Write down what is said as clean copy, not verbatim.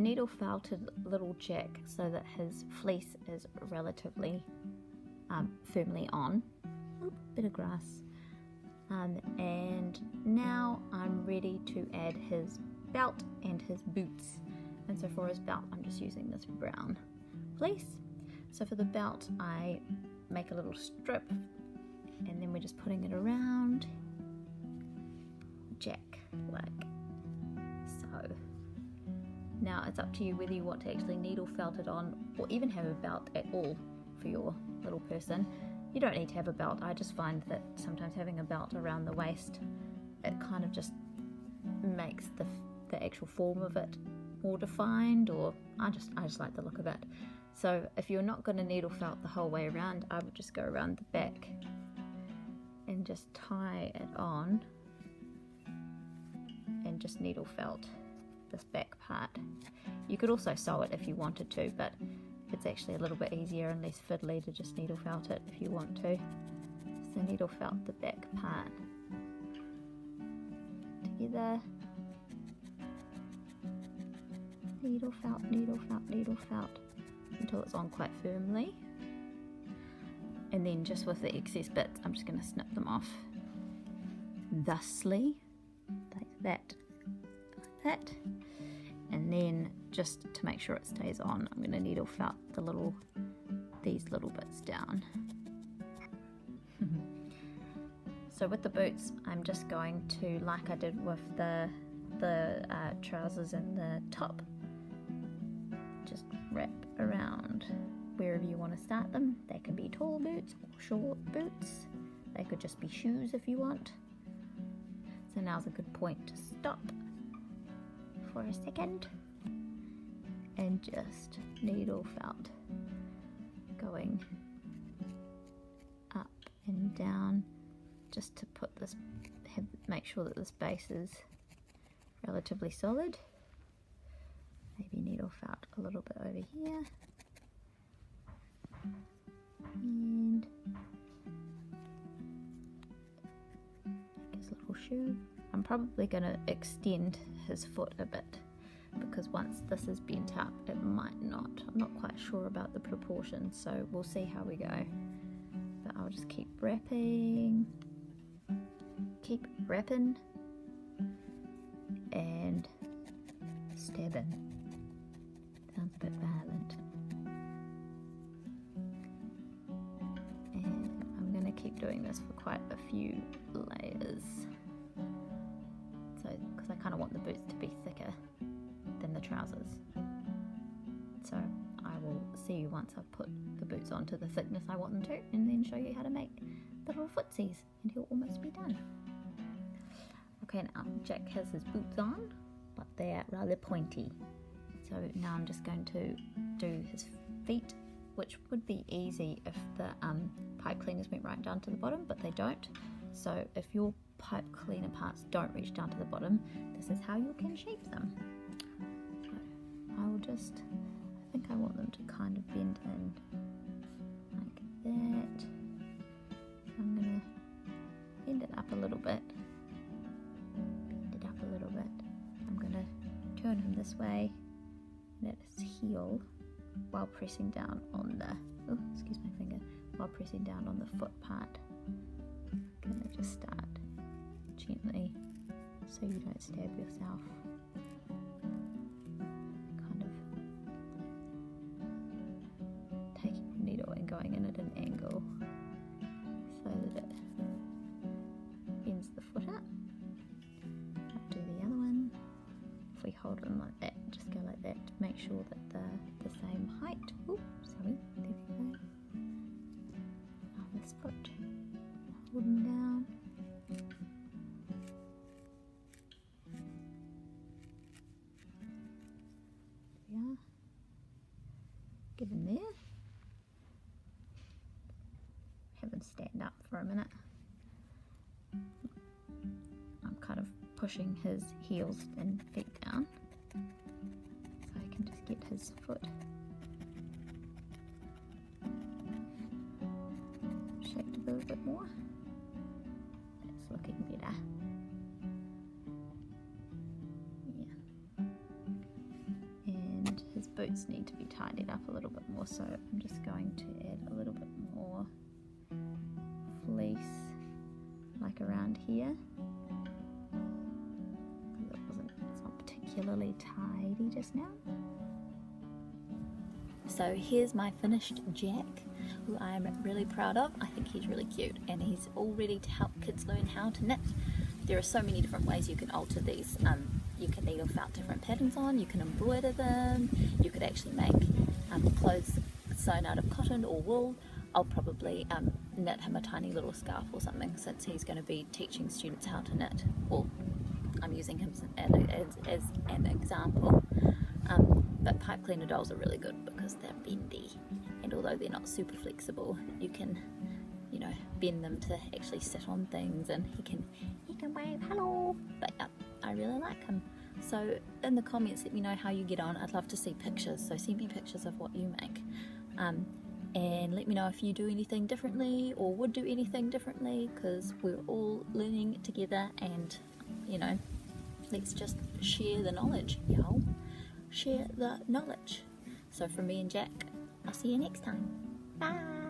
needle felted little Jack so that his fleece is relatively firmly on. Oop, bit of grass. And now I'm ready to add his belt and his boots. And so for his belt, I'm just using this brown fleece. So for the belt, I make a little strip, and then we're just putting it around Jack, like so. Now it's up to you whether you want to actually needle felt it on, or even have a belt at all for your little person. You don't need to have a belt. I just find that sometimes having a belt around the waist, it kind of just makes the actual form of it more defined, or I just like the look of it. So if you're not going to needle felt the whole way around, I would just go around the back and just tie it on and just needle felt this back part. You could also sew it if you wanted to, but it's actually a little bit easier and less fiddly to just needle felt it if you want to. So needle felt the back part together. Needle felt, needle felt, needle felt until it's on quite firmly. And then just with the excess bits, I'm just going to snip them off thusly, like that, like that. And then just to make sure it stays on, I'm going to needle felt these little bits down. So with the boots, I'm just going to, like I did with the trousers and the top, just wrap around wherever you want to start them. They can be tall boots or short boots. They could just be shoes if you want. So now's a good point to stop for a second and just needle felt going up and down, just to put this, make sure that this base is relatively solid. Maybe needle felt a little bit over here, and his little shoe. I'm probably going to extend his foot a bit, because once this is bent up, it might not. I'm not quite sure about the proportions, so we'll see how we go. But I'll just keep wrapping, and stabbing. Sounds a bit violent. And I'm going to keep doing this for quite a few layers. So, because I kind of want the boots to be thicker than the trousers. So I will see you once I've put the boots on to the thickness I want them to, and then show you how to make the little footsies, and he'll almost be done. Okay, now Jack has his boots on, but they're rather pointy. So now I'm just going to do his feet, which would be easy if the pipe cleaners went right down to the bottom, but they don't. So if your pipe cleaner parts don't reach down to the bottom, this is how you can shape them. So I will just, I think I want them to kind of bend in like that. So I'm going to bend it up a little bit. I'm going to turn him this way and at his heel while pressing down on the, oh, excuse my finger, while pressing down on the foot part. I'm going to just start gently so you don't stab yourself. Kind of taking the needle and going in at an angle so that it bends the foot up. I'll do the other one. If we hold them like that, just go like that to make sure that they're the same height. Oh, sorry, there we go. Now this foot, hold them down. There we are. Get in there. Have them stand up for a minute. I'm kind of pushing his heels and feet down so I can just get his foot shaped a little bit more. That's looking better. Yeah. And boots need to be tidied up a little bit more, so I'm just going to add a little bit more fleece like around here, because it's not particularly tidy just now. So here's my finished Jack, who I'm really proud of. I think he's really cute, and he's all ready to help kids learn how to knit. There are so many different ways you can alter these. You can needle felt different patterns on, you can embroider them, you could actually make clothes sewn out of cotton or wool. I'll probably knit him a tiny little scarf or something, since he's going to be teaching students how to knit. Or I'm using him as an example. But pipe cleaner dolls are really good because they're bendy, and although they're not super flexible, you can, you know, bend them to actually sit on things, and he can wave hello. But yeah, I really like him. So in the comments, let me know how you get on. I'd love to see pictures, so send me pictures of what you make, and let me know if you do anything differently or would do anything differently, because we're all learning together, and you know, let's just share the knowledge, y'all. Share the knowledge. So from me and Jack, I'll see you next time. Bye.